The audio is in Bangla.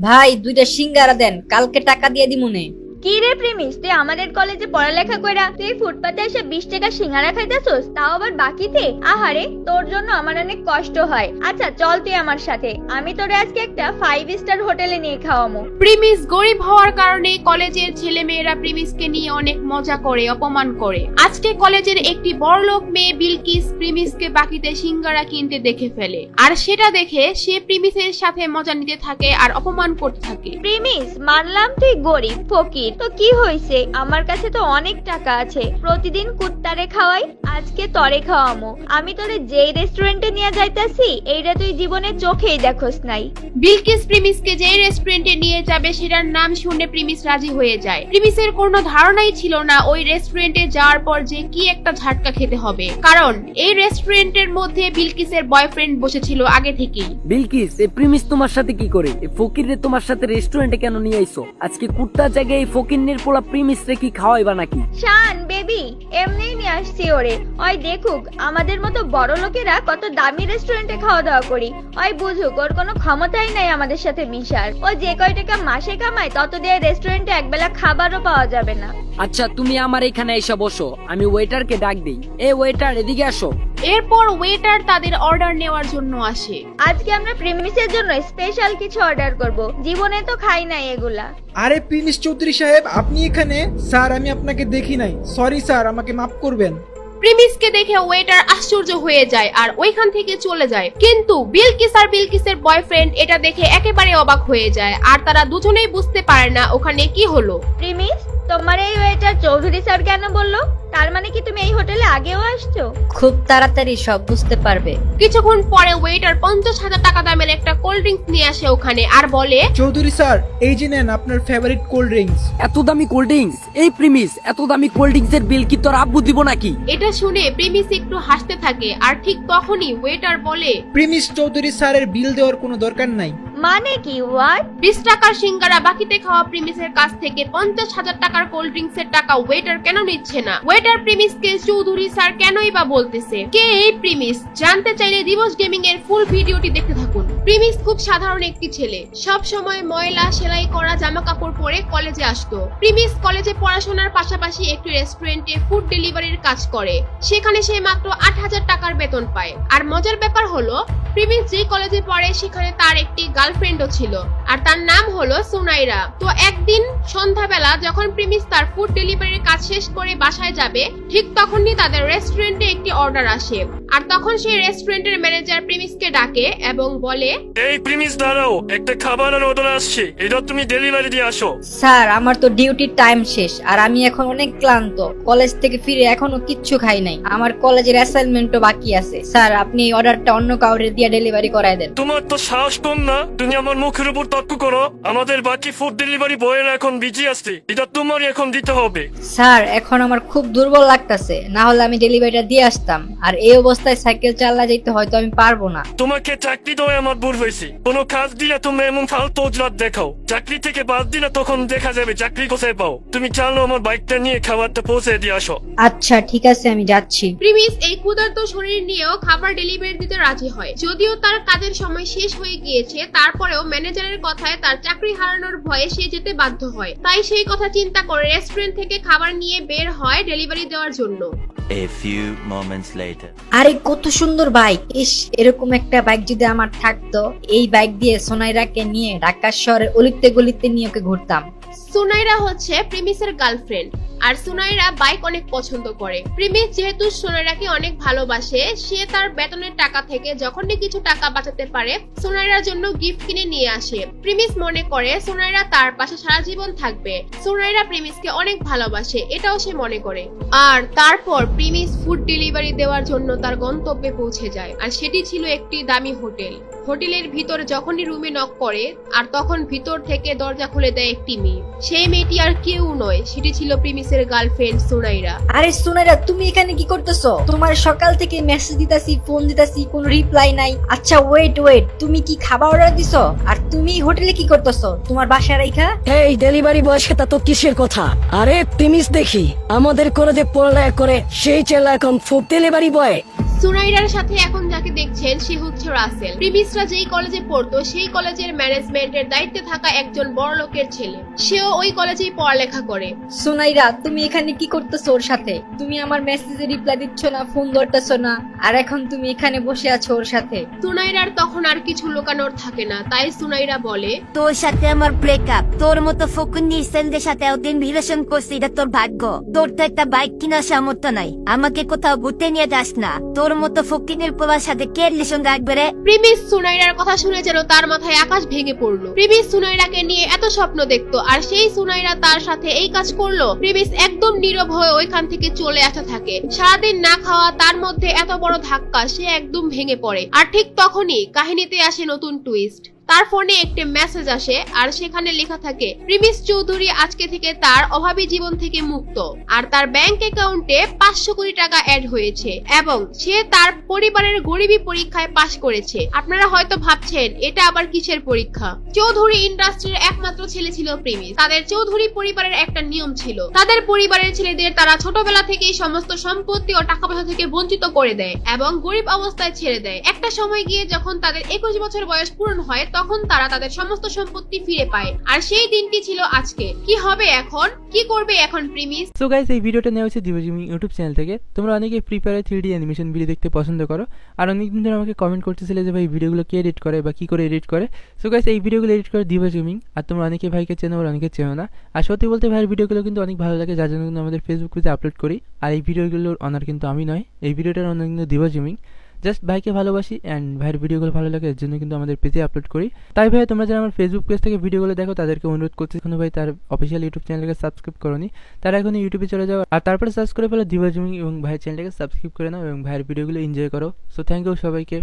ভাই দুইটা সিঙ্গারা দেন, কালকে টাকা দিয়ে দিমুনে। কি রে প্রেমিস, তুই আমাদের কলেজে পড়ালেখা কইরা তুই ফুটপাতে এসে 20 টাকা সিঙ্গারা খাইতেছস, তাও আবার বাকিতে? আহারে, তোর জন্য আমার অনেক কষ্ট হয়। আচ্ছা চল তুই আমার সাথে, আমি তোরে আজকে একটা 5 স্টার হোটেলে নিয়ে খাওয়ামু। প্রিমিস গরিব হওয়ার কারণে কলেজের ছেলেমেয়েরা প্রিমিসকে নিয়ে অনেক মজা করে, অপমান করে। আজকে কলেজের একটি বড়লোক মেয়ে বিলকিস প্রিমিসকে বাকিতে সিঙ্গারা কিনতে দেখে ফেলে, আর সেটা দেখে সে প্রিমিসের সাথে মজা নিতে থাকে আর অপমান করতে থাকে। প্রেমিস, মানলাম তুই গরিব ফকির, তো কি হইছে? আমার কাছে তো অনেক টাকা আছে, প্রতিদিন কুত্তারে খাওয়াই, আজকে তরে খাওয়ামু। আমি তোরে যেই রেস্টুরেন্টে নিয়ে যাইতাছি এইটা তুই জীবনে চোখেই দেখোস নাই। বিলকিস প্রিমিসকে যে রেস্টুরেন্টে নিয়ে যাবে সেটার নাম শুনে প্রিমিস রাজি হয়ে যায়। প্রিমিসের কোনো ধারণাই ছিল না ওই রেস্টুরেন্টে যাওয়ার পর যে কি একটা ঝাটকা খেতে হবে, কারণ এই রেস্টুরেন্টের মধ্যে বিলকিসের বয়ফ্রেন্ড বসেছিল আগে থেকেই। বিলকিস, এই প্রিমিস তোমার সাথে কি করে? এই ফকিররে তোমার সাথে রেস্টুরেন্টে কেন নিয়ে আইছো? আজকে কুত্তার জায়গায় এই ফকিরনের পোলা প্রিমিস রে কি খাওয়াইবা নাকি? শান বেবি, এমনিই নিয়ে আসছি ওরে। ওই দেখুক আমাদের মতো বড় লোকেরা কত দামি রেস্টুরেন্টে খাওয়া দাওয়া করি, ওই বুঝুক ওর কোনো ক্ষমতাই নাই আমাদের সাথে মিশার। ও যে কয় টাকা মাসে কামায় তত দিয়ে রেস্টুরেন্টে একবেলা খাবারও পাওয়া যাবে না। আচ্ছা তুমি আমার এখানে এসে বসো, আমি ওয়েটারকে ডাক দেই। এ ওয়েটার, এদিকে আসো। এরপর ওয়েটার তাদের অর্ডার নেওয়ার জন্য আসে। আজকে আমরা প্রেমিসের জন্য স্পেশাল কিছু অর্ডার করব, জীবনে তো খাই নাই এগুলা। আরে প্রিমিস চৌধুরী সাহেব, আপনি এখানে? স্যার আমি আপনাকে দেখি নাই, সরি স্যার, আমাকে মাফ করবেন। প্রিমিসকে দেখে ওয়েটার আশ্চর্য হয়ে যায় আর ওইখান থেকে চলে যায়, কিন্তু বিলকিস আর বিলকিসের বয়ফ্রেন্ড এটা দেখে একেবারে অবাক হয়ে যায়, আর তারা দুজনেই বুঝতে পারে না ওখানে কি হলো। প্রিমিস, তোমার এই ওয়েটার চৌধুরী স্যার কেন বললো? তার মানে কি তুমি এই হোটেলে আগেও আসছো? খুব তাড়াতাড়ি সব বুঝতে পারবে। কিছুক্ষণ পরে ওয়েটার 50,000 টাকা দামের একটা কোল্ড ড্রিঙ্কস নিয়ে আসে ওখানে আর বলে, চৌধুরী স্যার, এই যে নেন আপনার ফেভারিট কোল্ড ড্রিঙ্কস। এত দামি কোল্ড ড্রিঙ্কস? এই প্রিমিস, এত দামি কোল্ড ড্রিঙ্কস এর বিল কি তোর আব্বু দিব নাকি? এটা শুনে প্রিমিস একটু হাসতে থাকে, আর ঠিক তখনই ওয়েটার বলে, প্রিমিস চৌধুরী স্যারের বিল দেওয়ার কোনো দরকার নাই। মানে কি? হোয়াট? 20 টাকার সিঙ্গারা বাকিতে খাওয়া প্রিমিসের কাছ থেকে 50,000 টাকার কোল্ড ড্রিঙ্কস এর টাকা ওয়েটার কেন নিচ্ছে না? ওয়েটার প্রিমিসকে চৌধুরী স্যার কেনই বা বলতেছে? কে এই প্রিমিস? জানতে চাইলে দিবস গেমিং এর ফুল ভিডিওটি দেখতে থাকুন। প্রিমিস খুব সাধারণ একটি ছেলে, সব সময় ময়লা সেলাই করা জামা কাপড় পরে কলেজে আসতো। প্রিমিস কলেজে পড়াশোনার পাশাপাশি একটি রেস্টুরেন্টে ফুড ডেলিভারির কাজ করে, সেখানে সে মাত্র 8,000 টাকার বেতন পায়। আর মজার ব্যাপার হলো, প্রিমিস যে কলেজে পড়ে সেখানে তার একটি গার্লফ্রেন্ডও ছিল, আর তার নাম হলো সুনাইরা। তো একদিন সন্ধ্যাবেলা যখন প্রিমিস তার ফুড ডেলিভারির কাজ শেষ করে বাসায় যাবে, ঠিক তখনই তাদের রেস্টুরেন্টে একটি অর্ডার আসে, আর তখন সেই রেস্টুরেন্টের ম্যানেজার প্রিমিসকে ডাকে এবং বলে, এই প্রিমিস দাঁড়াও, একটা খাবারের অর্ডার আসছে, এটা তুমি ডেলিভারি দিয়ে আসো। স্যার আমার তো ডিউটির টাইম শেষ, আর আমি এখন অনেক ক্লান্ত। কলেজ থেকে ফিরে এখনো কিচ্ছু খাই নাই, আমার কলেজের অ্যাসাইনমেন্টও বাকি আছে। স্যার আপনি এই অর্ডারটা অন্য কাউরে দিয়ে ডেলিভারি করায় দেন। তোমার তো সাহস কম না? তুমি আমার মুখের উপর তর্ক করো। আমাদের বাকি ফুড ডেলিভারি বয়েরা এখন বিজি আসছে, এটা তোমারই এখন দিতে হবে। স্যার এখন আমার খুব দুর্বল লাগতেছে, না হলে আমি ডেলিভারিটা দিয়ে আসতাম, আর এই অবস্থায় সাইকেল চালা যেতে হয়তো আমি পারবো না। তোমাকে চাকরি দেওয়া আমার ভুল হয়েছে। কোনো কাজ দিলে তুমি এমন ফালতু অজলাত দেখাও, চাকরি থেকে বাদ দিলে তখন দেখা যাবে চাকরি কোথায় পাও। তুমি চালো আমার বাইকটা নিয়ে খাবারটা পৌঁছে দিয়ে আসো। আচ্ছা ঠিক আছে, আমি যাচ্ছি। প্রিমিস এই ক্ষুধার্ত শরীর নিয়েও খাবার ডেলিভারি দিতে রাজি হয়। যদিও তার কাজের সময় শেষ হয়ে গিয়েছে, তারপরেও ম্যানেজারের কথায় তার চাকরি হারানোর ভয়ে সে যেতে বাধ্য হয়। তাই সেই কথা চিন্তা করে রেস্টুরেন্ট থেকে খাবার নিয়ে বের হয় ডেলিভারি দেওয়ার জন্য। A few moments later. আরে কত সুন্দর বাইক! ইস, এরকম একটা বাইক যদি আমার থাকতো, এই বাইক দিয়ে সোনাইরাকে নিয়ে ঢাকা শহরের অলিতে গলিতে নিয়ে ওকে ঘুরতাম। সুনাইরা হচ্ছে প্রিমিসের গার্লফ্রেন্ড, আর সুনাইরা বাইক অনেক পছন্দ করে। প্রিমিস যেহেতু সুনাইরাকে অনেক ভালোবাসে, সে তার বেতনের টাকা থেকে যখনই কিছু টাকা বাঁচাতে পারে সুনাইরার জন্য গিফট কিনে নিয়ে আসে। প্রিমিস মনে করে সুনাইরা তার পাশে সারা জীবন থাকবে। সুনাইরা প্রিমিসকে অনেক ভালোবাসে, এটাও সে মনে করে। আর তারপর প্রিমিস ফুড ডেলিভারি দেওয়ার জন্য তার গন্তব্যে পৌঁছে যায়, আর সেটি ছিল একটি দামি হোটেল। হোটেলের ভিতর যখনই রুমে নক করে, আর তখন ভিতর থেকে দরজা খুলে দেয় একটি মেয়ে। সেই মেয়েটি আর কেউ নয়, সেটি ছিল প্রিমিসের গার্লফ্রেন্ড সুনাইরা। আরে সুনাইরা, তুমি এখানে কি করতেছো? তোমার সকাল থেকে মেসেজ দিতাছি, ফোন দিতাছি, কোনো রিপ্লাই নাই। আচ্ছা ওয়েট, তুমি কি খাবার অর্ডার দিছো? আর তুমি হোটেলে কি করতেছো তোমার বাসায় রাইখা? এই ডেলিভারি বয়ের সাথে তো কিসের কথা? আরে প্রিমিস দেখি আমাদের কলেজে পড়ালেখা করে সেই ছেলে এখন ফুড ডেলিভারি বয়। সুনাইরার সাথে এখন যাকে দেখছেন সে হচ্ছে রাসেল। প্রিমিসরা যেই কলেজে পড়তো সেই কলেজের ম্যানেজমেন্টের দায়িত্বে থাকা একজন বড় লোকের ছেলে। সেও ওই কলেজেই পড়ালেখা করে। সুনাইরা, তুমি এখানে কি করতেছো ওর সাথে? তুমি আমার মেসেজে রিপ্লাই দিচ্ছ না, ফোন ধরতেছো না, আর এখন তুমি এখানে বসে আছো ওর সাথে। সুনাইরার তখন আর কিছু লুকানোর থাকে না, তাই সুনাইরা বলে, তোর সাথে আমার ব্রেকআপ। তোর মতো ফকুন্নি সেন্দের সাথে একদিন রিলেশন করছি, এটা তোর ভাগ্য। তোর তো একটা বাইক কেনার সামর্থ্য নাই, আমাকে কোথাও ঘুরতে নিয়ে যাস না। তোর মতো ফকিনের পোলার সাথে কে রিলেশন রাখবে রে? প্রিমিস সুনাইরার কথা শুনে যেন তার মাথায় আকাশ ভেঙে পড়লো। প্রিমিস সুনাইরাকে নিয়ে এত স্বপ্ন দেখতো, আর সেই সুনাইরা তার সাথে এই কাজ করলো। প্রিমিস একদম নীরব হয়ে ওইখান থেকে চলে আসা থাকে। সারাদিন না খাওয়া, তার মধ্যে এত বড় ধাক্কা, সে একদম ভেঙে পড়ে। আর ঠিক তখনই কাহিনীতে আসে নতুন টুইস্ট। তার ফোনে একটি মেসেজ আসে, আর সেখানে লেখা থাকে প্রিমিস চৌধুরী আজকে থেকে তার অভাবী জীবন থেকে মুক্ত, আর তার ব্যাংক অ্যাকাউন্টে 500 কোটি টাকা অ্যাড হয়েছে, এবং সে তার পরিবারের গরিবী পরীক্ষায় পাশ করেছে। আপনারা হয়তো ভাবছেন এটা আবার কিসের পরীক্ষা। চৌধুরী ইন্ডাস্ট্রির একমাত্র ছেলে ছিল প্রিমিস। তাদের চৌধুরী পরিবারের একটা নিয়ম ছিল, তাদের পরিবারের ছেলেদের তারা ছোটবেলা থেকেই সমস্ত সম্পত্তি ও টাকা পয়সা থেকে বঞ্চিত করে দেয় এবং গরিব অবস্থায় ছেড়ে দেয়। একটা সময় গিয়ে যখন তাদের 21 বছর বয়স পূরণ হয়, তখন তারা তাদের সমস্ত সম্পত্তি ফিরে পায়। আর সেই দিনটি ছিল আজকে। কি হবে এখন? কি করবে এখন প্রিমিস? সো গাইস, এই ভিডিওটা নেওয়া হচ্ছে দিবস গেমিং ইউটিউব চ্যানেল থেকে। তোমরা অনেকে free fire 3D animation video দেখতে পছন্দ করো, আর অনেকদিন ধরে আমাকে কমেন্ট করতেছিলে যে ভাই ভিডিওগুলো কে এডিট করে বা কি করে এডিট করে। সো গাইস, এই ভিডিওগুলো এডিট করে দিবস গেমিং। আর তোমরা অনেকে ভাইকে চেনো, আর অনেকে চেনো না। আর সত্যি বলতে ভাইয়ের ভিডিওগুলো কিন্তু অনেক ভালো লাগে, যার জন্য কিন্তু আমাদের ফেসবুক পেজে আপলোড করি। আর এই ভিডিওগুলোর অনার কিন্তু আমি নয়, এই ভিডিওটার অনার কিন্তু দিবস গেমিং। জাস্ট ভাইকে ভালোবাসি অ্যান্ড ভাইয়ের ভিডিওগুলো ভালো লাগে, এর জন্য কিন্তু আমাদের পেজে আপলোড করি। তাই ভাই, তোমরা যারা আমার ফেসবুক পেজ থেকে ভিডিওগুলো দেখো তাদেরকে অনুরোধ করছি, এখনো ভাই তার অফিসিয়াল ইউটিউব চ্যানেলকে সাবস্ক্রাইব করোনি, তারা এখন ইউটিউবে চলে যাও, আর তারপরে সার্চ করে ফেলো দিবস গেমিং এবং ভাইয়ের চ্যানেলটাকে সাবস্ক্রাইব করে নাও এবং ভাইয়ের ভিডিওগুলো এনজয় করো। সো থ্যাংক ইউ সবাইকে।